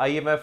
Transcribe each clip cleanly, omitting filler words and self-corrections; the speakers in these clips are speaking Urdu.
IMF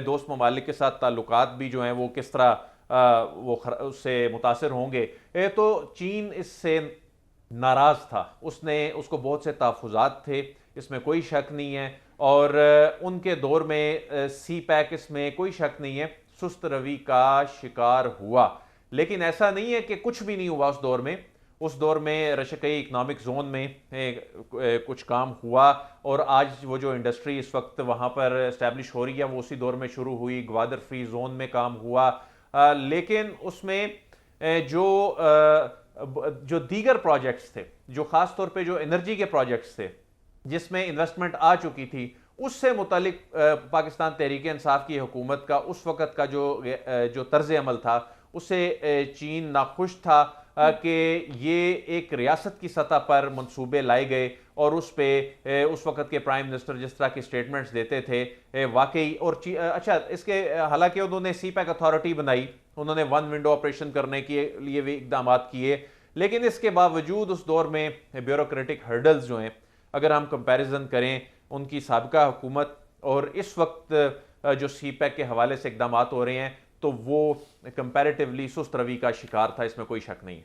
دوست ممالک کے ساتھ تعلقات بھی جو ہیں وہ کس طرح وہ اس سے متاثر ہوں گے، تو چین اس سے ناراض تھا، اس کو بہت سے تحفظات تھے، اس میں کوئی شک نہیں ہے، اور ان کے دور میں سی پیک اس میں کوئی شک نہیں ہے سست روی کا شکار ہوا، لیکن ایسا نہیں ہے کہ کچھ بھی نہیں ہوا اس دور میں رشقی اکنامک زون میں کچھ کام ہوا، اور آج وہ جو انڈسٹری اس وقت وہاں پر اسٹیبلش ہو رہی ہے وہ اسی دور میں شروع ہوئی، گوادر فری زون میں کام ہوا، لیکن اس میں جو دیگر پروجیکٹس تھے، جو خاص طور پہ جو انرجی کے پروجیکٹس تھے جس میں انویسٹمنٹ آ چکی تھی، اس سے متعلق پاکستان تحریک انصاف کی حکومت کا اس وقت کا جو طرز عمل تھا اس سے چین ناخوش تھا کہ یہ ایک ریاست کی سطح پر منصوبے لائے گئے، اور اس پہ اس وقت کے پرائم منسٹر جس طرح کی سٹیٹمنٹس دیتے تھے واقعی، اور اچھا اس کے حالانکہ انہوں نے سی پیک اتھارٹی بنائی، انہوں نے ون ونڈو آپریشن کرنے کے لیے بھی اقدامات کیے، لیکن اس کے باوجود اس دور میں بیوروکریٹک ہرڈلز جو ہیں اگر ہم کمپیریزن کریں ان کی سابقہ حکومت اور اس وقت جو سی پیک کے حوالے سے اقدامات ہو رہے ہیں تو وہ کمپیریٹیولی سست روی کا شکار تھا، اس میں کوئی شک نہیں ہے۔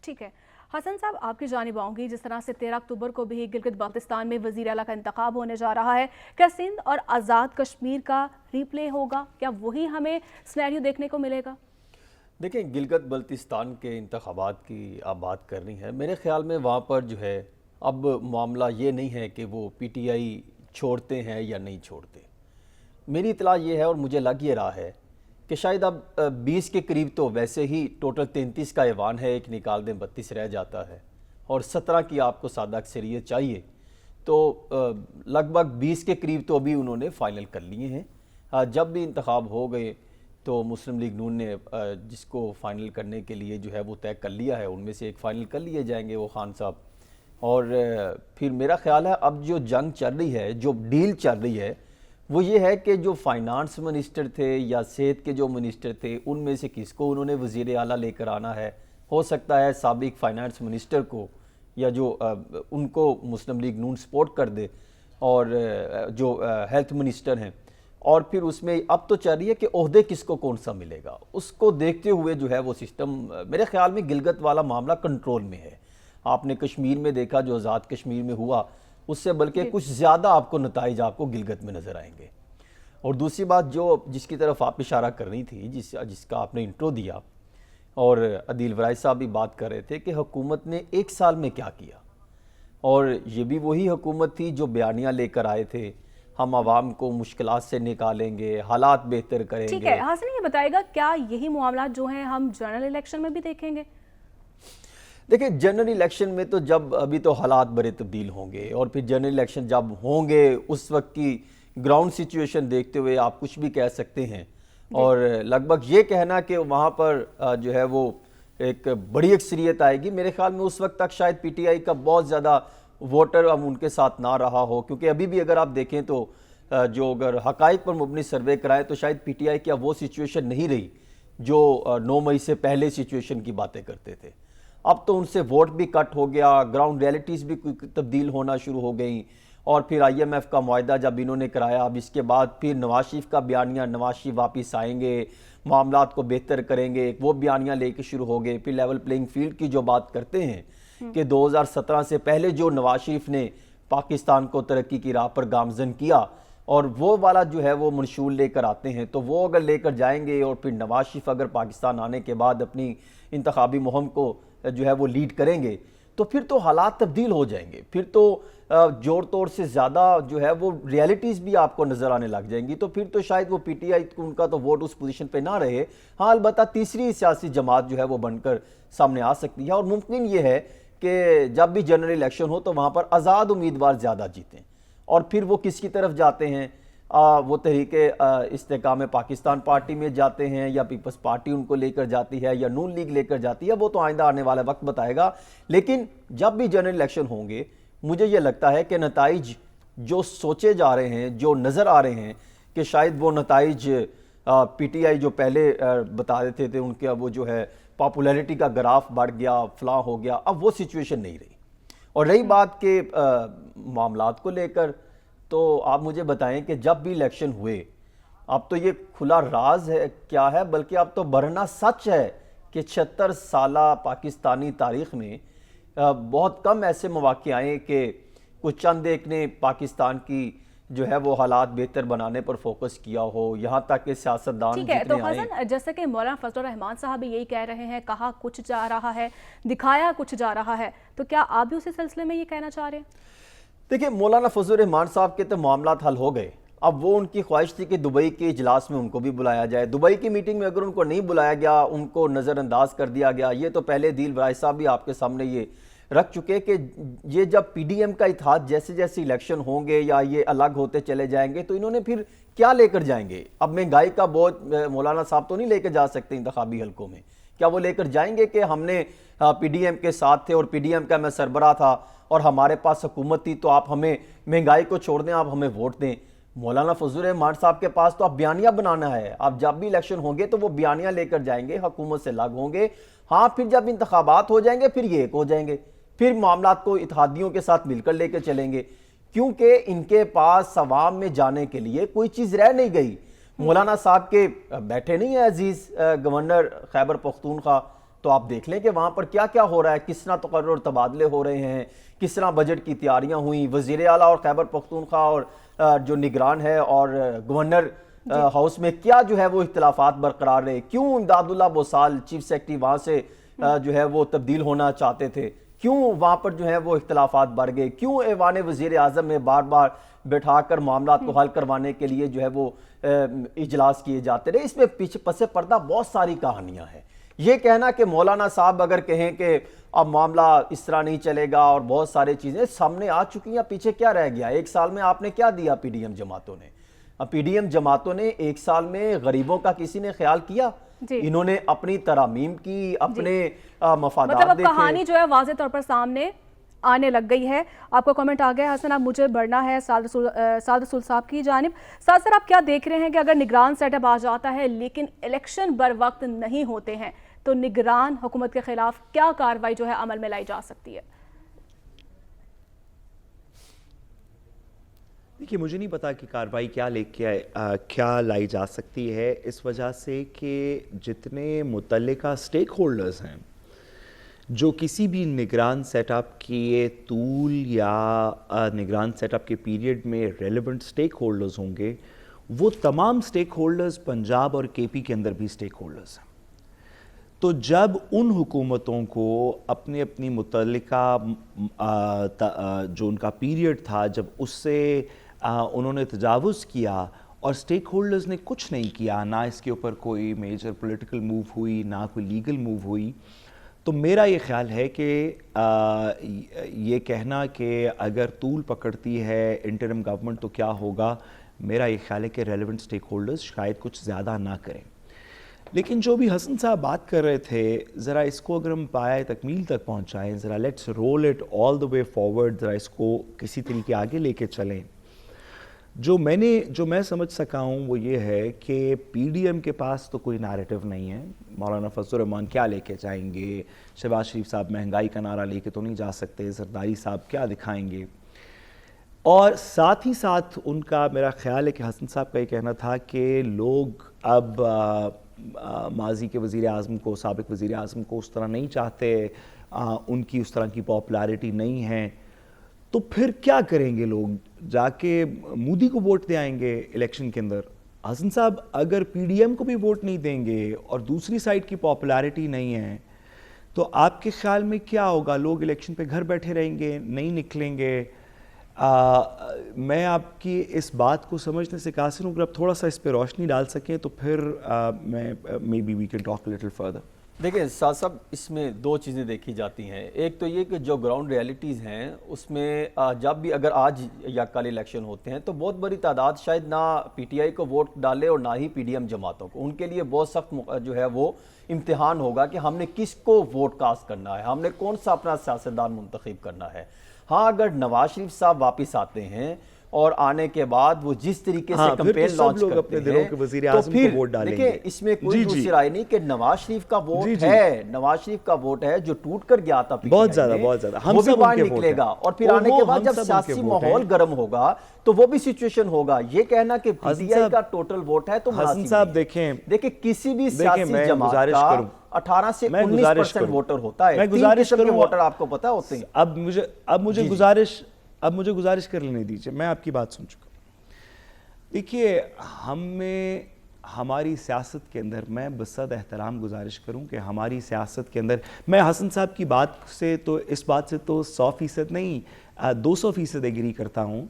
ٹھیک ہے حسن صاحب، آپ کی جانب آؤں گی، جس طرح سے 13 اکتوبر کو بھی گلگت بلتستان میں وزیر اعلیٰ کا انتخاب ہونے جا رہا ہے، کیا سندھ اور آزاد کشمیر کا ری پلے ہوگا؟ کیا وہی ہمیں سینیریو دیکھنے کو ملے گا؟ دیکھیں، گلگت بلتستان کے انتخابات کی آپ بات کر رہی ہیں، میرے خیال میں وہاں پر جو ہے اب معاملہ یہ نہیں ہے کہ وہ پی ٹی آئی چھوڑتے ہیں یا نہیں چھوڑتے۔ میری اطلاع یہ ہے اور مجھے لگ یہ رہا ہے کہ شاید اب 20 کے قریب تو ویسے ہی ٹوٹل 33 کا ایوان ہے، ایک نکال دیں 32 رہ جاتا ہے، اور 17 کی آپ کو سادہ اکثریت چاہیے، تو لگ بھگ 20 کے قریب تو ابھی انہوں نے فائنل کر لیے ہیں۔ جب بھی انتخاب ہو گئے تو مسلم لیگ نون نے جس کو فائنل کرنے کے لیے جو ہے وہ طے کر لیا ہے، ان میں سے ایک فائنل کر لیے جائیں گے وہ خان صاحب، اور پھر میرا خیال ہے اب جو جنگ چل رہی ہے، جو ڈیل چل رہی ہے، وہ یہ ہے کہ جو فائنانس منسٹر تھے یا صحت کے جو منسٹر تھے ان میں سے کس کو انہوں نے وزیر اعلیٰ لے کر آنا ہے، ہو سکتا ہے سابق فائنانس منسٹر کو، یا جو ان کو مسلم لیگ نون سپورٹ کر دے، اور جو ہیلتھ منسٹر ہیں، اور پھر اس میں اب تو چاہ رہی ہے کہ عہدے کس کو کون سا ملے گا، اس کو دیکھتے ہوئے جو ہے وہ سسٹم میرے خیال میں گلگت والا معاملہ کنٹرول میں ہے۔ آپ نے کشمیر میں دیکھا جو آزاد کشمیر میں ہوا، اس سے بلکہ کچھ زیادہ آپ کو نتائج آپ کو گلگت میں نظر آئیں گے۔ اور دوسری بات جس کی طرف آپ اشارہ کر رہی تھی، جس کا آپ نے انٹرو دیا، اور عدیل ورائے صاحب بھی بات کر رہے تھے کہ حکومت نے ایک سال میں کیا کیا، اور یہ بھی وہی حکومت تھی جو بیانیاں لے کر آئے تھے، ہم عوام کو مشکلات سے نکالیں گے، حالات بہتر کریں گے۔ ٹھیک ہے حسن، یہ بتائے گا کیا یہی معاملات جو ہیں ہم جنرل الیکشن میں بھی دیکھیں گے؟ دیکھیں، جنرل الیکشن میں تو جب ابھی تو حالات بڑے تبدیل ہوں گے، اور پھر جنرل الیکشن جب ہوں گے اس وقت کی گراؤنڈ سچویشن دیکھتے ہوئے آپ کچھ بھی کہہ سکتے ہیں، اور لگ بھگ یہ کہنا کہ وہاں پر جو ہے وہ ایک بڑی اکثریت آئے گی، میرے خیال میں اس وقت تک شاید پی ٹی آئی کا بہت زیادہ ووٹر اب ان کے ساتھ نہ رہا ہو، کیونکہ ابھی بھی اگر آپ دیکھیں تو جو اگر حقائق پر مبنی سروے کرائیں تو شاید پی ٹی آئی کی اب وہ سچویشن نہیں رہی جو 9 مئی سے پہلے سچویشن کی باتیں کرتے تھے۔ اب تو ان سے ووٹ بھی کٹ ہو گیا، گراؤنڈ ریئلٹیز بھی تبدیل ہونا شروع ہو گئیں، اور پھر آئی ایم ایف کا معاہدہ جب انہوں نے کرایا، اب اس کے بعد پھر نواز شریف کا بیانیہ، نواز شریف واپس آئیں گے، معاملات کو بہتر کریں گے، وہ بیانیہ لے کے شروع ہو گئے، پھر لیول پلینگ فیلڈ کی جو بات کرتے ہیں کہ 2017 سے پہلے جو نواز شریف نے پاکستان کو ترقی کی راہ پر گامزن کیا، اور وہ والا جو ہے وہ منشور لے کر آتے ہیں، تو وہ اگر لے کر جائیں گے، اور پھر نواز شریف اگر پاکستان آنے کے بعد اپنی انتخابی مہم کو جو ہے وہ لیڈ کریں گے، تو پھر تو حالات تبدیل ہو جائیں گے، پھر تو جوڑ توڑ سے زیادہ جو ہے وہ ریئلٹیز بھی آپ کو نظر آنے لگ جائیں گی، تو پھر تو شاید وہ پی ٹی آئی ان کا تو ووٹ اس پوزیشن پہ نہ رہے۔ ہاں، البتہ تیسری سیاسی جماعت جو ہے وہ بن کر سامنے آ سکتی ہے، اور ممکن یہ ہے کہ جب بھی جنرل الیکشن ہو تو وہاں پر آزاد امیدوار زیادہ جیتیں، اور پھر وہ کس کی طرف جاتے ہیں، وہ تحریک استحکام پاکستان پارٹی میں جاتے ہیں، یا پیپلز پارٹی ان کو لے کر جاتی ہے، یا نون لیگ لے کر جاتی ہے، وہ تو آئندہ آنے والا وقت بتائے گا۔ لیکن جب بھی جنرل الیکشن ہوں گے، مجھے یہ لگتا ہے کہ نتائج جو سوچے جا رہے ہیں، جو نظر آ رہے ہیں، کہ شاید وہ نتائج پی ٹی آئی جو پہلے بتا دیتے تھے ان کے، اب وہ جو ہے پاپولیرٹی کا گراف بڑھ گیا، فلاں ہو گیا، اب وہ سچویشن نہیں رہی۔ اور رہی بات کہ معاملات کو لے کر، تو آپ مجھے بتائیں کہ جب بھی الیکشن ہوئے اب تو یہ کھلا راز ہے کیا ہے، بلکہ اب تو برہنہ سچ ہے کہ 76 سالہ پاکستانی تاریخ میں بہت کم ایسے مواقع آئے کہ کچھ چند ایک نے پاکستان کی جو ہے وہ حالات بہتر بنانے پر فوکس کیا ہو، یہاں تک کہ سیاستدان ٹھیک ہے. تو جتنے آئیں. حسن، جیسے کہ مولانا فضل الرحمان صاحب بھی یہی کہہ رہے ہیں، کہا کچھ جا رہا ہے، دکھایا کچھ جا رہا ہے، تو کیا آپ بھی اسی سلسلے میں یہ کہنا چاہ رہے ہیں؟ دیکھیں، مولانا فضل الرحمان صاحب کے تو معاملات حل ہو گئے. اب وہ ان کی خواہش تھی کہ دبئی کے اجلاس میں ان کو بھی بلایا جائے. دبئی کی میٹنگ میں اگر ان کو نہیں بلایا گیا، ان کو نظر انداز کر دیا گیا. یہ تو پہلے دیل برائے صاحب بھی آپ کے سامنے یہ رکھ چکے کہ یہ جب پی ڈی ایم کا اتحاد جیسے جیسے الیکشن ہوں گے یا یہ الگ ہوتے چلے جائیں گے تو انہوں نے پھر کیا لے کر جائیں گے؟ اب مہنگائی کا بوجھ مولانا صاحب تو نہیں لے کے جا سکتے انتخابی حلقوں میں. کیا وہ لے کر جائیں گے کہ ہم نے پی ڈی ایم کے ساتھ تھے اور پی ڈی ایم کا میں سربراہ تھا اور ہمارے پاس حکومت تھی، تو آپ ہمیں مہنگائی کو چھوڑ دیں، آپ ہمیں ووٹ دیں؟ مولانا فضل الرحمان صاحب کے پاس تو اب بیانیہ بنانا ہے. اب جب بھی الیکشن ہوں گے تو وہ بیانیہ لے کر جائیں گے، حکومت سے الگ ہوں گے. ہاں، پھر جب انتخابات ہو جائیں گے پھر یہ ایک ہو جائیں گے، پھر معاملات کو اتحادیوں کے ساتھ مل کر لے کے چلیں گے، کیونکہ ان کے پاس عوام میں جانے کے لیے کوئی چیز رہ نہیں گئی. مولانا صاحب کے بیٹھے نہیں ہیں عزیز گورنر خیبر پختونخوا، تو آپ دیکھ لیں کہ وہاں پر کیا کیا ہو رہا ہے، کس طرح تقرر اور تبادلے ہو رہے ہیں، کس طرح بجٹ کی تیاریاں ہوئیں. وزیر اعلیٰ اور خیبر پختونخوا اور جو نگران ہے اور گورنر ہاؤس میں کیا جو ہے وہ اختلافات برقرار رہے. کیوں امداد اللہ بوسال چیف سیکرٹری وہاں سے جو ہے وہ تبدیل ہونا چاہتے تھے؟ کیوں وہاں پر جو ہے وہ اختلافات بڑھ گئے؟ کیوں ایوان وزیر اعظم میں بار بار بٹھا کر معاملات کو حل کروانے کے لیے جو ہے وہ اجلاس کیے جاتے رہے؟ اس میں پیچھے پس پردہ بہت ساری کہانیاں ہیں. یہ کہنا کہ مولانا صاحب اگر کہیں کہ اب معاملہ اس طرح نہیں چلے گا اور بہت سارے چیزیں سامنے آ چکی ہیں، پیچھے کیا رہ گیا؟ ایک سال میں آپ نے کیا دیا پی ڈی ایم جماعتوں نے؟ پی ڈی ایم جماعتوں نے ایک سال میں غریبوں کا کسی نے خیال کیا؟ انہوں نے اپنی ترامیم کی، اپنے مفادات مطلب اب دیکھے. کہانی جو ہے واضح طور پر سامنے آنے لگ گئی ہے. آپ کا کامنٹ آ گیا حسن. اب مجھے بڑھنا ہے سعد رسول صاحب کی جانب. سعد سر، آپ کیا دیکھ رہے ہیں کہ اگر نگران سیٹ اپ آ جاتا ہے لیکن الیکشن بر وقت نہیں ہوتے ہیں تو نگران حکومت کے خلاف کیا کارروائی جو ہے عمل میں لائی جا سکتی ہے؟ دیکھیے، مجھے نہیں پتا کہ کارروائی کیا لائی جا سکتی ہے، اس وجہ سے کہ جتنے متعلقہ سٹیک ہولڈرز ہیں جو کسی بھی نگران سیٹ اپ کے طول یا نگران سیٹ اپ کے پیریڈ میں ریلیونٹ سٹیک ہولڈرز ہوں گے، وہ تمام سٹیک ہولڈرز پنجاب اور کے پی کے اندر بھی سٹیک ہولڈرز ہیں. تو جب ان حکومتوں کو اپنی متعلقہ جو ان کا پیریڈ تھا، جب اس سے انہوں نے تجاوز کیا اور سٹیک ہولڈرز نے کچھ نہیں کیا، نہ اس کے اوپر کوئی میجر پولیٹیکل موو ہوئی، نہ کوئی لیگل موو ہوئی، تو میرا یہ خیال ہے کہ یہ کہنا کہ اگر طول پکڑتی ہے انٹرم گورنمنٹ تو کیا ہوگا، میرا یہ خیال ہے کہ ریلیونٹ سٹیک ہولڈرز شاید کچھ زیادہ نہ کریں. لیکن جو بھی حسن صاحب بات کر رہے تھے، ذرا اس کو اگر ہم پایہ تکمیل تک پہنچائیں، ذرا let's roll it all the way forward, ذرا اس کو کسی طریقے آگے لے کے چلیں. جو میں سمجھ سکا ہوں وہ یہ ہے کہ پی ڈی ایم کے پاس تو کوئی نیریٹو نہیں ہے. مولانا فضل الرحمان کیا لے کے جائیں گے؟ شہباز شریف صاحب مہنگائی کا نعرہ لے کے تو نہیں جا سکتے. زرداری صاحب کیا دکھائیں گے؟ اور ساتھ ہی ساتھ ان کا میرا خیال ہے کہ حسن صاحب کا یہ کہنا تھا کہ لوگ اب ماضی کے وزیر اعظم کو، سابق وزیر اعظم کو اس طرح نہیں چاہتے، ان کی اس طرح کی پاپولیرٹی نہیں ہے، تو پھر کیا کریں گے؟ لوگ جا کے مودی کو ووٹ دے آئیں گے الیکشن کے اندر. حسن صاحب اگر پی ڈی ایم کو بھی ووٹ نہیں دیں گے اور دوسری سائڈ کی پاپولیرٹی نہیں ہے تو آپ کے خیال میں کیا ہوگا؟ لوگ الیکشن پہ گھر بیٹھے رہیں گے، نہیں نکلیں گے؟ میں آپ کی اس بات کو سمجھنے سے قاصر ہوں. اگر آپ تھوڑا سا اس پہ روشنی ڈال سکیں تو پھر میں may be we can talk little further. دیکھیں سعد صاحب، اس میں دو چیزیں دیکھی جاتی ہیں. ایک تو یہ کہ جو گراؤنڈ ریالٹیز ہیں اس میں جب بھی اگر آج یا کل الیکشن ہوتے ہیں تو بہت بڑی تعداد شاید نہ پی ٹی آئی کو ووٹ ڈالے اور نہ ہی پی ڈی ایم جماعتوں کو. ان کے لیے بہت سخت جو ہے وہ امتحان ہوگا کہ ہم نے کس کو ووٹ کاسٹ کرنا ہے، ہم نے کون سا اپنا سیاستدان منتخب کرنا ہے. ہاں، اگر نواز شریف صاحب واپس آتے ہیں اور آنے کے بعد وہ جس طریقے سے ہاں، پھر تو کمپین سب لانچ لوگ کرتے اپنے دلوں کے وزیر اعظم کو ووٹ ڈالیں گے۔ دیکھیں اس میں کوئی دوسری رائے نہیں کہ نواز شریف کا ووٹ ہے، نواز شریف کا ووٹ ہے جو ٹوٹ کر گیا تھا بہت زیادہ بہت زیادہ، وہ بھی باہر نکلے گا، اور پھر آنے کے بعد جب سیاسی ماحول گرم ہوگا تو وہ بھی سچویشن ہوگا۔ یہ کہنا کہ پی ٹی آئی کا ٹوٹل ووٹ ہے تو حسن صاحب دیکھیں کسی بھی سیاسی جماعت کا 18 سے 19% ووٹر ہوتا ہے، میں گزارش کروں، ووٹر آپ کو پتا ہوتے ہیں۔ اب مجھے گزارش کر لینے دیجئے، میں آپ کی بات سن چکا ہوں۔ دیکھیے ہماری سیاست کے اندر میں بصد احترام گزارش کروں کہ ہماری سیاست کے اندر، میں حسن صاحب کی بات سے تو اس بات سے تو 100% نہیں 200% ایگری کرتا ہوں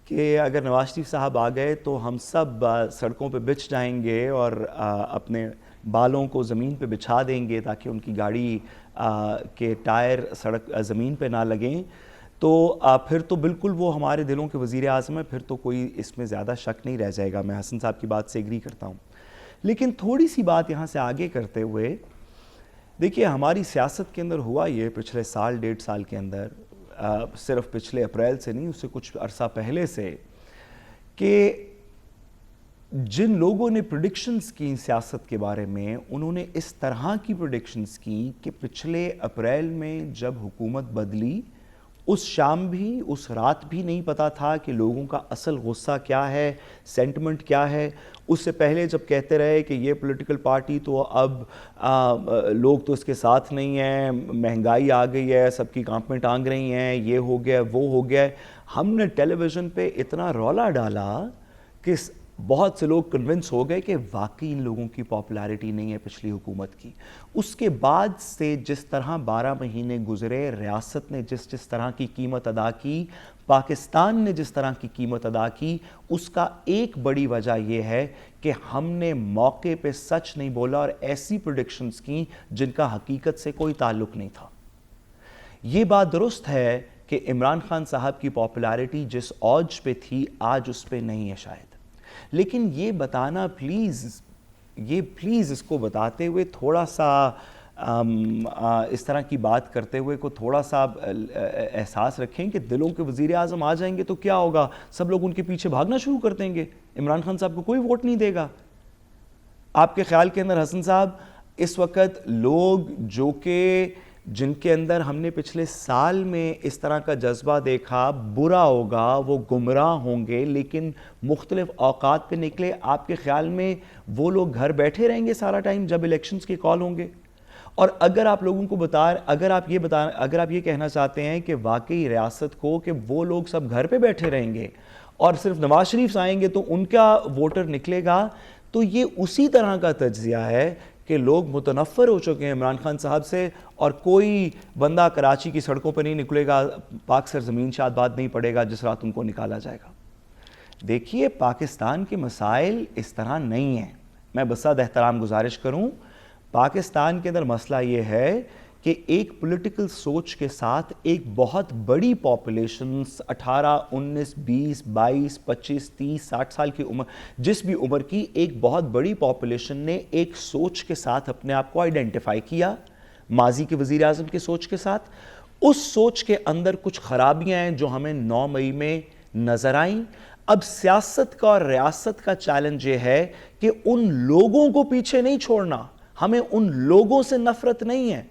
کہ اگر نواز شریف صاحب آ گئے تو ہم سب سڑکوں پہ بچھ جائیں گے اور اپنے بالوں کو زمین پہ بچھا دیں گے تاکہ ان کی گاڑی کے ٹائر زمین پہ نہ لگیں، تو پھر تو بالکل وہ ہمارے دلوں کے وزیر اعظم ہے، پھر تو کوئی اس میں زیادہ شک نہیں رہ جائے گا۔ میں حسن صاحب کی بات سے ایگری کرتا ہوں، لیکن تھوڑی سی بات یہاں سے آگے کرتے ہوئے دیکھیے ہماری سیاست کے اندر ہوا یہ پچھلے سال 1.5 سال کے اندر، صرف پچھلے اپریل سے نہیں، اس سے کچھ عرصہ پہلے سے، کہ جن لوگوں نے پریڈکشنز کی سیاست کے بارے میں، انہوں نے اس طرح کی پریڈکشنز کی کہ پچھلے اپریل میں جب حکومت بدلی اس شام بھی، اس رات بھی نہیں پتا تھا کہ لوگوں کا اصل غصہ کیا ہے، سینٹیمنٹ کیا ہے۔ اس سے پہلے جب کہتے رہے کہ یہ پولیٹیکل پارٹی تو اب لوگ تو اس کے ساتھ نہیں ہیں، مہنگائی آ گئی ہے، سب کی آنکھیں ٹانگ رہی ہیں، یہ ہو گیا وہ ہو گیا، ہم نے ٹیلی ویژن پہ اتنا رولا ڈالا کہ بہت سے لوگ کنونس ہو گئے کہ واقعی ان لوگوں کی پاپولیرٹی نہیں ہے پچھلی حکومت کی۔ اس کے بعد سے جس طرح 12 مہینے گزرے، ریاست نے جس طرح کی قیمت ادا کی، پاکستان نے جس طرح کی قیمت ادا کی، اس کا ایک بڑی وجہ یہ ہے کہ ہم نے موقع پہ سچ نہیں بولا اور ایسی پریڈکشنز کی جن کا حقیقت سے کوئی تعلق نہیں تھا۔ یہ بات درست ہے کہ عمران خان صاحب کی پاپولیرٹی جس اوج پہ تھی آج اس پہ نہیں ہے شاید، لیکن یہ بتانا پلیز اس کو بتاتے ہوئے تھوڑا سا اس طرح کی بات کرتے ہوئے کو تھوڑا سا احساس رکھیں کہ دلوں کے وزیر اعظم آ جائیں گے تو کیا ہوگا، سب لوگ ان کے پیچھے بھاگنا شروع کر دیں گے، عمران خان صاحب کو کوئی ووٹ نہیں دے گا۔ آپ کے خیال کے اندر حسن صاحب اس وقت لوگ جو کہ جن کے اندر ہم نے پچھلے سال میں اس طرح کا جذبہ دیکھا، برا ہوگا، وہ گمراہ ہوں گے، لیکن مختلف اوقات پہ نکلے، آپ کے خیال میں وہ لوگ گھر بیٹھے رہیں گے سارا ٹائم جب الیکشنز کے کال ہوں گے؟ اور اگر آپ لوگوں کو اگر آپ یہ کہنا چاہتے ہیں کہ واقعی ریاست کو کہ وہ لوگ سب گھر پہ بیٹھے رہیں گے اور صرف نواز شریف آئیں گے تو ان کا ووٹر نکلے گا، تو یہ اسی طرح کا تجزیہ ہے کہ لوگ متنفر ہو چکے ہیں عمران خان صاحب سے، اور کوئی بندہ کراچی کی سڑکوں پہ نہیں نکلے گا، پاک سر زمین شاد باد نہیں پڑے گا جس رات ان کو نکالا جائے گا۔ دیکھیے پاکستان کے مسائل اس طرح نہیں ہیں، میں بصد احترام گزارش کروں، پاکستان کے اندر مسئلہ یہ ہے کہ ایک پولیٹیکل سوچ کے ساتھ ایک بہت بڑی پاپولیشن 18 19 20 22 25 30 60 سال کی عمر، جس بھی عمر کی ایک بہت بڑی پاپولیشن نے ایک سوچ کے ساتھ اپنے آپ کو آئیڈینٹیفائی کیا، ماضی کے وزیر اعظم کی سوچ کے ساتھ۔ اس سوچ کے اندر کچھ خرابیاں ہیں جو ہمیں 9 مئی میں نظر آئیں۔ اب سیاست کا اور ریاست کا چیلنج یہ ہے کہ ان لوگوں کو پیچھے نہیں چھوڑنا، ہمیں ان لوگوں سے نفرت نہیں ہے،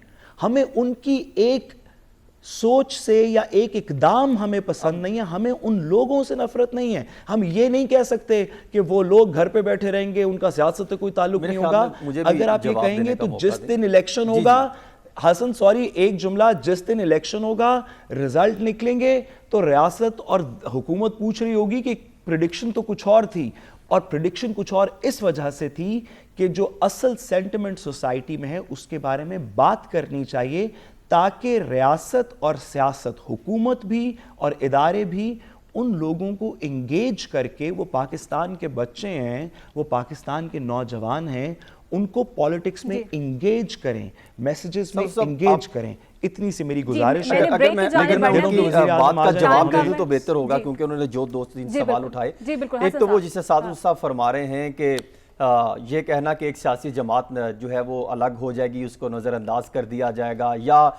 ہمیں ان کی ایک سوچ سے یا ایک اقدام ہمیں پسند نہیں ہے، ہمیں ان لوگوں سے نفرت نہیں ہے۔ ہم یہ نہیں کہہ سکتے کہ وہ لوگ گھر پہ بیٹھے رہیں گے، ان کا سیاست سے کوئی تعلق نہیں ہوگا۔ اگر آپ یہ کہیں گے تو جس دن الیکشن ہوگا، حسن ایک جملہ، جس دن الیکشن ہوگا، رزلٹ نکلیں گے تو ریاست اور حکومت پوچھ رہی ہوگی کہ پریڈکشن تو کچھ اور تھی، اور پریڈکشن کچھ اور اس وجہ سے تھی کہ جو اصل سینٹیمنٹ سوسائٹی میں ہے اس کے بارے میں بات کرنی چاہیے، تاکہ ریاست اور سیاست، حکومت بھی اور ادارے بھی ان لوگوں کو انگیج کر کے، وہ پاکستان کے بچے ہیں، وہ پاکستان کے نوجوان ہیں، ان کو پالیٹکس میں انگیج کریں، میسیجز میں انگیج کریں۔ اتنی سی میری گزارش ہے۔ اگر میں بات کا جواب دے دوں تو بہتر ہوگا، کیونکہ انہوں نے جو 2-3 سوال اٹھائے۔ ایک تو وہ جسے سعد صاحب فرما رہے ہیں کہ یہ کہنا کہ ایک سیاسی جماعت جو ہے وہ الگ ہو جائے گی، اس کو نظر انداز کر دیا جائے گا یا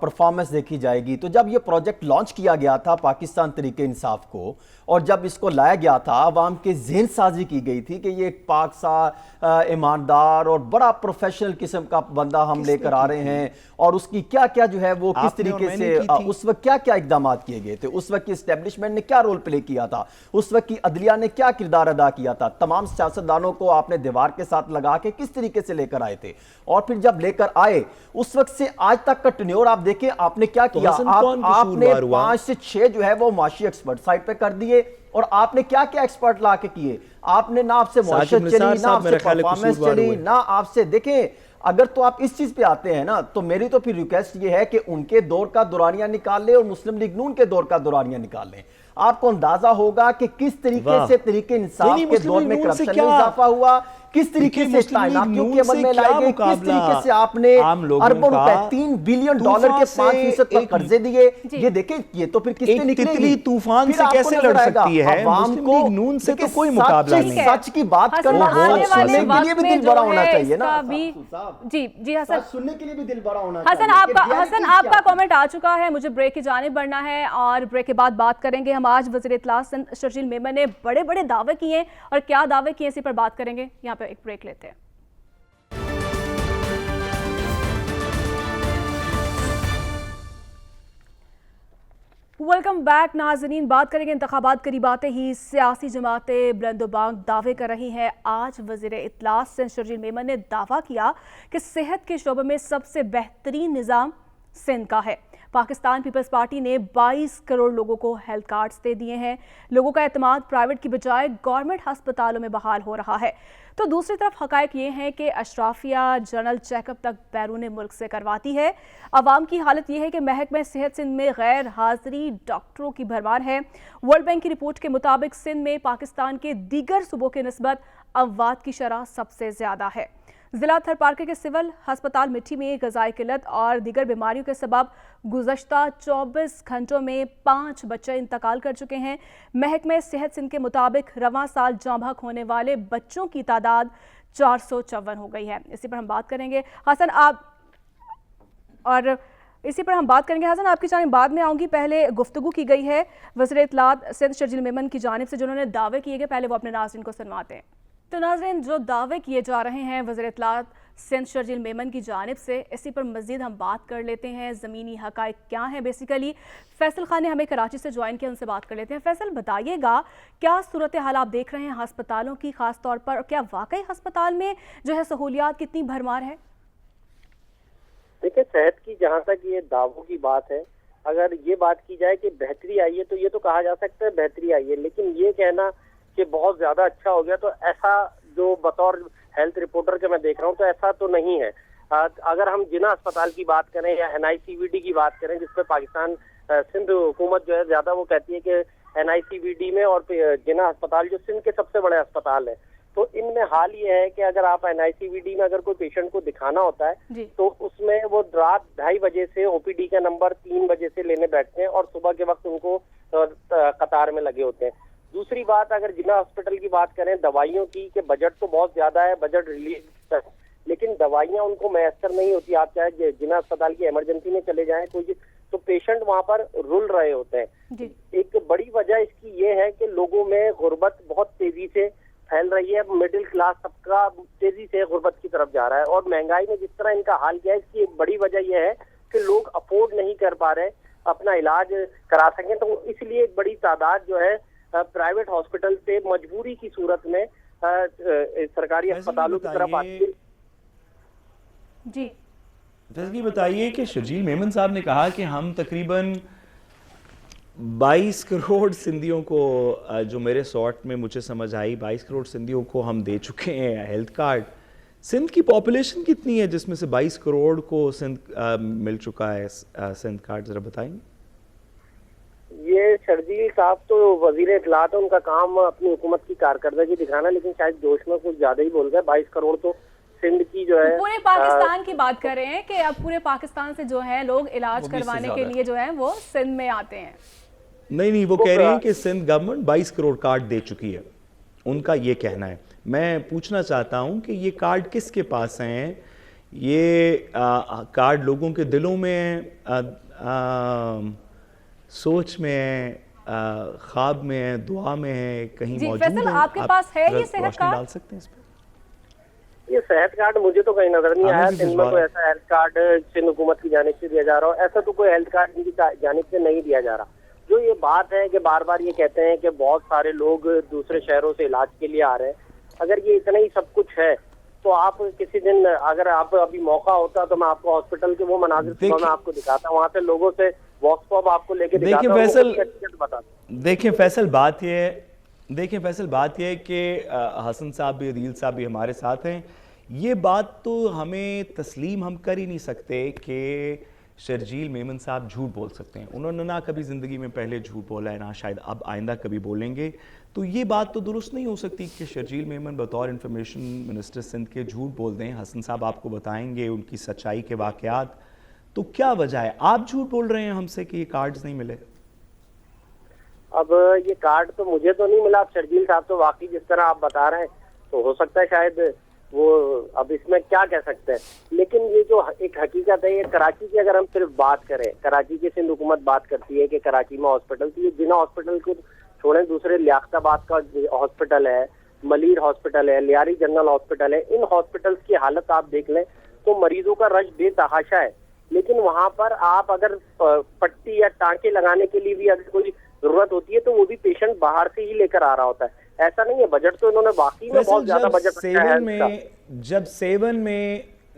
پرفارمنس دیکھی جائے گی، تو جب یہ پروجیکٹ لانچ کیا گیا تھا پاکستان تحریک انصاف کو، اور جب اس کو لایا گیا تھا عوام کے ذہن سازی کی گئی تھی کہ یہ ایک پاک سا ایماندار اور بڑا پروفیشنل قسم کا بندہ ہم لے کر آ رہے ہیں، اور اس کی کیا کیا جو ہے وہ کس طریقے سے اس وقت کیا کیا اقدامات کیے گئے تھے، اس وقت کی اسٹیبلشمنٹ نے کیا رول پلے کیا تھا، اس وقت کی عدلیہ نے کیا کردار ادا کیا تھا، تمام سیاستدانوں کو آپ نے دیوار کے ساتھ لگا کے کس طریقے سے لے کر آئے تھے، اور پھر جب لے کر آئے اس وقت سے آج تک کا ٹینیور آپ دیکھیں آپ نے کیا کیا، آپ نے 5 سے 6 جو ہے وہ معاشی ایکسپرٹ سائٹ پہ کر دیے، اور آپ نے کیا کیا ایکسپرٹ لا کے کیے، آپ نے نہ آپ سے معاشرت چلی، نہ آپ سے پرفارمنس چلی، نہ آپ سے دیکھیں اگر تو آپ اس چیز پہ آتے ہیں نا تو میری تو پھر ریکویسٹ یہ ہے کہ ان کے دور کا دورانیہ نکال لیں اور مسلم لیگ نون کے دور کا دورانیہ نکال لیں، آپ کو اندازہ ہوگا کہ کس طریقے سے تحریک انصاف کے دور میں کرپشن میں اضافہ ہوا، کس طریقے سے تعیناتیوں کے عمل میں لائے گئے، کس طریقے سے آپ نے اربوں روپے $3 بلین کے 5% پر قرضے دیے، یہ دیکھیں یہ تو پھر کس سے نکلے گی، طوفان سے کیسے لڑ سکتی ہے، مسلم لیگ نون سے تو کوئی مقابلہ نہیں، سچ کی بات کرنا سننے کے لیے بھی دل بڑا ہونا چاہیے نا، جی حسن سننے کے لیے بھی دل بڑا ہونا چاہیے۔ حسن آپ کا کامنٹ آ چکا ہے، مجھے بریک کی جانب بڑھنا ہے اور بریک کے بعد بات کریں گے ہم۔ آج وزیر اطلاع سندھ شرجیل میمن نے بڑے بڑے دعوے کیے ہیں، اور کیا دعوے کیے اسی پر بات کریں گے، یہاں پہ ایک بریک لیتے ہیں۔ ویلکم بیک ناظرین، بات کریں گے انتخابات قریب آتے ہی سیاسی جماعتیں بلند و بانگ دعوے کر رہی ہیں۔ آج وزیر اطلاع سندھ شرجیل میمن نے دعویٰ کیا کہ صحت کے شعبے میں سب سے بہترین نظام سندھ کا ہے۔ پاکستان پیپلز پارٹی نے 22 کروڑ لوگوں کو ہیلتھ کارڈز دے دیے ہیں۔ لوگوں کا اعتماد پرائیویٹ کی بجائے گورنمنٹ ہسپتالوں میں بحال ہو رہا ہے۔ تو دوسری طرف حقائق یہ ہیں کہ اشرافیہ جنرل چیک اپ تک بیرون ملک سے کرواتی ہے۔ عوام کی حالت یہ ہے کہ محکمہ صحت سندھ میں غیر حاضری ڈاکٹروں کی بھرمار ہے۔ ورلڈ بینک کی رپورٹ کے مطابق سندھ میں پاکستان کے دیگر صوبوں کے نسبت اموات کی شرح سب سے زیادہ ہے۔ ضلع تھر پارکر کے سول ہسپتال مٹھی میں غذائی قلت اور دیگر بیماریوں کے سبب گزشتہ 24 گھنٹوں میں 5 بچے انتقال کر چکے ہیں۔ محکمہ صحت سندھ کے مطابق رواں سال جاں بحق ہونے والے بچوں کی تعداد 454 ہو گئی ہے۔ اسی پر ہم بات کریں گے حسن آپ کی جانب بعد میں آؤں گی، پہلے گفتگو کی گئی ہے وزیر اطلاع سندھ شرجیل میمن کی جانب سے جنہوں نے دعوے کیے گئے، پہلے وہ اپنے ناظرین کو سنواتے ہیں۔ تو ناظرین، جو دعوے کیے جا رہے ہیں وزیر اطلاع سندھ شرجیل میمن کی جانب سے، اسی پر مزید ہم بات کر لیتے ہیں۔ زمینی حقائق کیا ہیں بیسیکلی؟ فیصل خان نے ہمیں کراچی سے جوائن کیا، ان سے بات کر لیتے ہیں۔ فیصل، بتائیے گا کیا صورتحال آپ دیکھ رہے ہیں ہسپتالوں کی، خاص طور پر کیا واقعی ہسپتال میں جو ہے سہولیات کتنی بھرمار ہے؟ دیکھیں، صحت کی جہاں تک یہ دعووں کی بات ہے، اگر یہ بات کی جائے کہ بہتری آئی ہے تو یہ تو کہا جا سکتا ہے بہتری آئی ہے، لیکن یہ کہنا کہ بہت زیادہ اچھا ہو گیا تو ایسا جو بطور ہیلتھ رپورٹر کے میں دیکھ رہا ہوں تو ایسا تو نہیں ہے۔ اگر ہم جناح اسپتال کی بات کریں یا NICVD کی بات کریں، جس پہ پاکستان سندھ حکومت جو ہے زیادہ وہ کہتی ہے کہ NICVD میں اور جناح اسپتال جو سندھ کے سب سے بڑے اسپتال ہیں، تو ان میں حال یہ ہے کہ اگر آپ NICVD میں اگر کوئی پیشنٹ کو دکھانا ہوتا ہے تو اس میں وہ رات 2:30 بجے سے OPD کا نمبر 3 بجے سے لینے بیٹھتے ہیں اور صبح کے وقت ان کو قطار میں لگے ہوتے ہیں۔ دوسری بات، اگر جناح ہاسپٹل کی بات کریں دوائیوں کی، کہ بجٹ تو بہت زیادہ ہے، بجٹ ریلیز ہے، لیکن دوائیاں ان کو میسر نہیں ہوتی۔ آپ چاہے جناح اسپتال کی ایمرجنسی میں چلے جائیں کوئی تو پیشنٹ وہاں پر رل رہے ہوتے ہیں۔ ایک بڑی وجہ اس کی یہ ہے کہ لوگوں میں غربت بہت تیزی سے پھیل رہی ہے، مڈل کلاس طبقہ تیزی سے غربت کی طرف جا رہا ہے، اور مہنگائی نے جس طرح ان کا حال کیا ہے، اس کی ایک بڑی وجہ یہ ہے کہ لوگ افورڈ نہیں کر پا رہے اپنا علاج کرا سکیں، تو اس لیے ایک بڑی تعداد جو ہے پرائیوٹ ہاسپٹل سے مجبوری کی صورت میں سرکاری اسپتالوں کی طرف آتی ہے۔ جی فیصل، بتائیے کہ شرجیل میمن صاحب نے کہا کہ ہم تقریباً 22 کروڑ سندھیوں کو، جو میرے سارٹ میں مجھے سمجھ آئی 22 کروڑ سندھیوں کو ہم دے چکے ہیں ہیلتھ کارڈ۔ سندھ کی پاپولیشن کتنی ہے جس میں سے 22 کروڑ کو سندھ مل چکا ہے سندھ کارڈ، ذرا بتائیں۔ یہ شرجیل صاحب تو وزیر اطلاع ہے، ان کا کام اپنی حکومت کی کارکردگی دکھانا، لیکن شاید جوش میں کچھ زیادہ ہی بول گئے۔ 22 کروڑ تو سندھ کی جو ہے، پورے پاکستان کی بات کر رہے ہیں کہ اب پورے پاکستان سے جو ہے لوگ علاج کروانے کے لیے جو ہے وہ سندھ میں آتے ہیں۔ نہیں، وہ کہہ رہے ہیں کہ سندھ گورنمنٹ 22 کروڑ کارڈ دے چکی ہے، ان کا یہ کہنا ہے۔ میں پوچھنا چاہتا ہوں کہ یہ کارڈ کس کے پاس ہیں؟ یہ کارڈ لوگوں کے دلوں میں ہیں، سوچ میں ہے، خواب میں ہے، دعا میں ہے، کہیں جی موجود فیصل، ہیں؟ آپ کے پاس ہے یہ روشنی صحت کارڈ؟ ڈال سکتے ہیں اس پہ؟ یہ صحت کارڈ مجھے تو کہیں نظر نہیں آیا، ہمیں بھی سندھ میں بھجوا کوئی ایسا ہیلتھ کارڈ سندھ حکومت کی جانب سے دیا جا رہا ہو، ایسا تو کوئی ہیلتھ کارڈ ان کی جانب سے نہیں دیا جا رہا۔ جو یہ بات ہے کہ بار بار یہ کہتے ہیں کہ بہت سارے لوگ دوسرے شہروں سے علاج کے لیے آ رہے ہیں، اگر یہ اتنا ہی سب کچھ ہے تو آپ کسی دن اگر آپ ابھی موقع ہوتا تو میں آپ کو ہاسپٹل کے وہ مناظر صبح میں آپ کو دکھاتا ہوں، وہاں سے لوگوں سے واکس پاپ آپ کو لے کے دکھاتا ہوں، دیکھیں فیصل بات یہ ہے کہ حسن صاحب بھی، عدیل صاحب بھی ہمارے ساتھ ہیں۔ یہ بات تو ہمیں تسلیم ہم کر ہی نہیں سکتے کہ شرجیل میمن صاحب جھوٹ بول سکتے ہیں۔ انہوں نے نہ کبھی زندگی میں پہلے جھوٹ بولا ہے، نہ شاید اب آئندہ کبھی بولیں گے، تو یہ بات تو درست نہیں ہو سکتی کہ شرجیل میمن بطور انفارمیشن منسٹر سندھ کے جھوٹ بول دیں۔ حسن صاحب آپ کو بتائیں گے ان کی سچائی کے واقعات۔ تو کیا وجہ ہے آپ جھوٹ بول رہے ہیں ہم سے کہ یہ کارڈز نہیں ملے؟ اب یہ کارڈ تو مجھے تو نہیں ملا، اب شرجیل صاحب تو واقعی جس طرح آپ بتا رہے ہیں تو ہو سکتا ہے شاید وہ، اب اس میں کیا کہہ سکتے ہیں، لیکن یہ جو ایک حقیقت ہے، یہ کراچی کی اگر ہم صرف بات کریں، کراچی کی سندھ حکومت بات کرتی ہے کہ کراچی میں ہاسپٹل کی، یہ جنا ہاسپٹل کو چھوڑیں، دوسرے لیاقت آباد کا ہاسپٹل ہے، ملیر ہاسپٹل ہے، لیاری جنرل ہاسپٹل ہے، ان ہاسپٹلس کی حالت آپ دیکھ لیں تو مریضوں کا رش بے تحاشا ہے، لیکن وہاں پر آپ اگر پٹی یا ٹانکے لگانے کے لیے بھی اگر کوئی ضرورت ہوتی ہے تو وہ بھی پیشنٹ باہر سے ہی لے کر آ رہا ہوتا ہے۔ ایسا نہیں ہے، بجٹ تو انہوں نے واقعی میں بہت زیادہ بجٹ رکھا ہے۔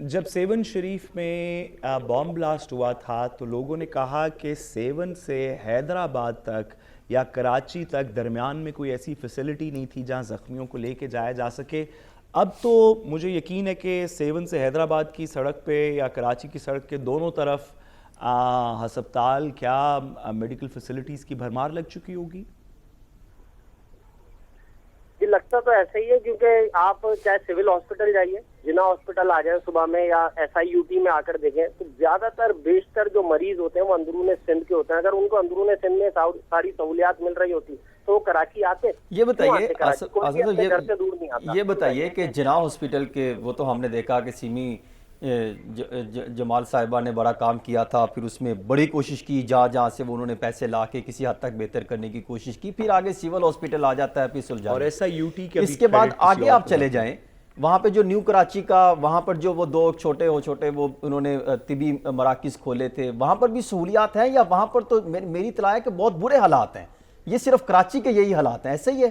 جب سیون شریف میں بام بلاسٹ ہوا تھا تو لوگوں نے کہا کہ سیون سے حیدرآباد تک یا کراچی تک درمیان میں کوئی ایسی فیسلٹی نہیں تھی جہاں زخمیوں کو لے کے جایا جا سکے۔ اب تو مجھے یقین ہے کہ سیون سے حیدرآباد کی سڑک پہ یا کراچی کی سڑک کے دونوں طرف ہسپتال کیا میڈیکل فیسلٹیز کی بھرمار لگ چکی ہوگی؟ جی لگتا تو ایسا ہی ہے، کیونکہ آپ چاہے سول ہاسپٹل جائیے، جنا ہاسپٹل آ جائیں صبح میں یا ایس آئی یو ٹی میں آ کر دیکھیں تو زیادہ تر بیشتر جو مریض ہوتے ہیں وہ اندرون سندھ کے ہوتے ہیں۔ اگر ان کو اندرون سندھ میں ساری سہولیات مل رہی ہوتی تو وہ کراچی آتے۔ یہ بتائیے یہ بتائیے کہ جناح ہاسپٹل کے وہ تو ہم نے دیکھا کہ سیمی جمال صاحبہ نے بڑا کام کیا تھا، پھر اس میں بڑی کوشش کی، جہاں سے وہ انہوں نے پیسے لا کے کسی حد تک بہتر کرنے کی کوشش کی، پھر آگے سیول ہاسپٹل آ جاتا ہے، پھر سلجھانے، اور ایسا یو ٹی کے اس کے بعد آگے آپ چلے جائیں وہاں پہ جو نیو کراچی کا، وہاں پر جو وہ دو چھوٹے وہ انہوں نے طبی مراکز کھولے تھے، وہاں پر بھی سہولیات ہیں یا وہاں پر تو میری اطلاع ہے کہ بہت برے حالات ہیں؟ یہ صرف کراچی کے یہی حالات ہیں، ایسے ہی ہے؟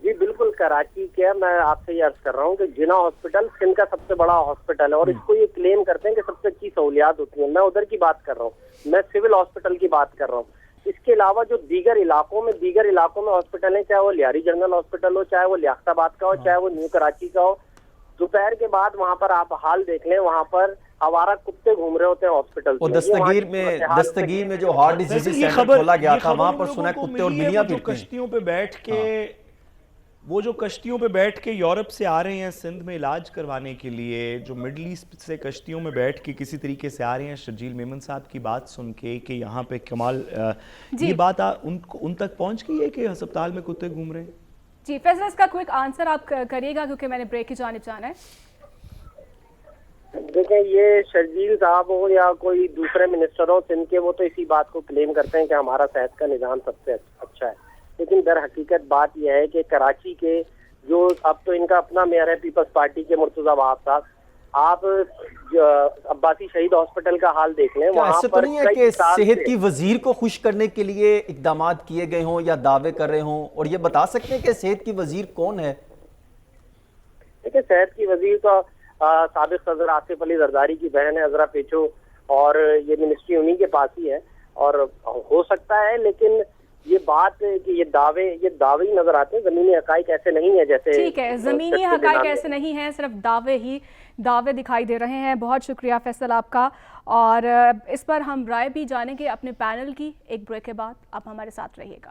جی بالکل کراچی کے، میں آپ سے یہ عرض کر رہا ہوں کہ جنا ہاسپٹل سندھ کا سب سے بڑا ہاسپٹل ہے اور اس کو یہ کلیم کرتے ہیں کہ سب سے اچھی سہولیات ہوتی ہیں۔ میں ادھر کی بات کر رہا ہوں، میں سول ہاسپٹل کی بات کر رہا ہوں۔ اس کے علاوہ جو دیگر علاقوں میں ہاسپٹل ہیں، چاہے وہ لیاری جنرل ہاسپٹل ہو، چاہے وہ لیاقت آباد کا ہو، چاہے وہ نیو کراچی کا ہو، دوپہر کے بعد وہاں پر آپ حال دیکھ لیں، وہاں پر آوارہ کتے گھوم رہے ہوتے ہیں ہاسپٹل اور دستگیر میں جو ہارٹ ڈیزیز سینٹر کھولا گیا تھا وہاں پر سنا کتے اور بلیاں پھرتی ہیں۔ وہ جو کشتیوں پہ بیٹھ کے یورپ سے آ رہے ہیں سندھ میں علاج کروانے کے لیے، جو مڈل ایسٹ سے کشتیوں میں بیٹھ کے کسی طریقے سے آ رہے ہیں، شرجیل میمن صاحب کی بات سن کے کہ یہاں پہ کمال، یہ بات ان تک پہنچ گئی ہے کہ ہسپتال میں کتے گھوم رہے ہیں؟ جی فیصل، اس کا کوئک آنسر آپ کریے گا کیونکہ میں نے بریک کی جانب جانا ہے۔ دیکھیں یہ شرجیل صاحب ہو یا کوئی دوسرے منسٹر ہو سندھ کے، وہ تو اسی بات کو کلیم کرتے ہیں کہ ہمارا صحت کا نظام سب سے اچھا ہے، لیکن در حقیقت بات یہ ہے کہ کراچی کے جو اب تو ان کا اپنا میئر ہے پیپلز پارٹی کے مرتضیٰ وہاب صاحب، آپ عباسی شہید ہاسپٹل کا حال دیکھ لیں، وہاں ایسا تو نہیں ہے کہ صحت کی وزیر کو خوش کرنے کے لیے اقدامات کیے گئے ہوں یا دعوے کر رہے ہوں، اور یہ بتا سکتے ہیں کہ صحت کی وزیر کون ہے؟ دیکھیں صحت کی وزیر تو سابق صدر آصف علی زرداری کی بہن ہے عذرا پیچو، اور یہ منسٹری انہی کے پاس ہی ہے، اور ہو سکتا ہے، لیکن یہ بات کہ یہ دعوے ہی نظر آتے ہیں، زمینی حقائق ایسے نہیں ہے جیسے۔ ٹھیک ہے، زمینی حقائق ایسے نہیں ہیں، صرف دعوے دکھائی دے رہے ہیں۔ بہت شکریہ فیصل آپ کا، اور اس پر ہم رائے بھی جانیں گے اپنے پینل کی ایک بریک کے بعد۔ آپ ہمارے ساتھ رہیے گا۔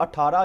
18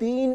3